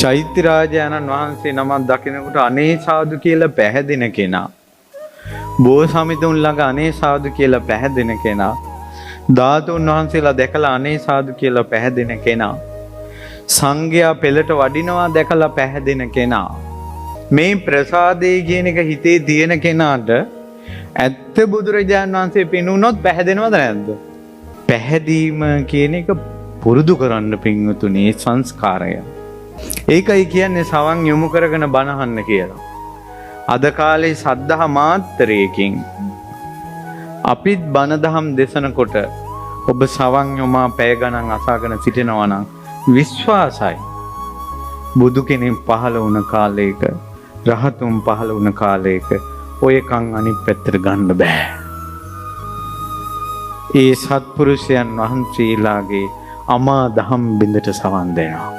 චෛත්‍ය රාජානන් වහන්සේ නමක් දකිනකොට අනේ සාදු කියලා පැහැදෙන කෙනා. බෝසමිතුන් ළඟ අනේ සාදු කියලා පැහැදෙන කෙනා. ධාතුන් වහන්සේලා දැකලා අනේ සාදු කියලා පැහැදෙන කෙනා. සංඝයා පෙළට වඩිනවා දැකලා පැහැදෙන කෙනා. මේ ප්‍රසාදේ කියන එක හිතේ තියෙන කෙනාට ඇත්ත බුදුරජාණන් වහන්සේ පෙනුනොත් පැහැදෙනවද නැද්ද? පැහැදීම කියන එක පුරුදු කරන්න පින්වතුනි සංස්කාරය. ඒකයි කියන්නේ සවන් යොමු කරගෙන බණහන්න කියලා. අද කාලේ සද්ධා මාත්‍රයකින් අපිත් බණ දහම් දේශනකොට ඔබ සවන් යොමා පැය ගණන් අසාගෙන සිටිනවා නම් විශ්වාසයි බුදු කෙනෙක් පහළ වුණ කාලයක රහතුන් පහළ වුණ කාලයක ඔය කන් අනිත් පැත්තට ගන්න බෑ. ඒ සත්පුරුෂයන් වහන්සේලාගේ අමා දහම් බිඳට සවන් දෙනවා.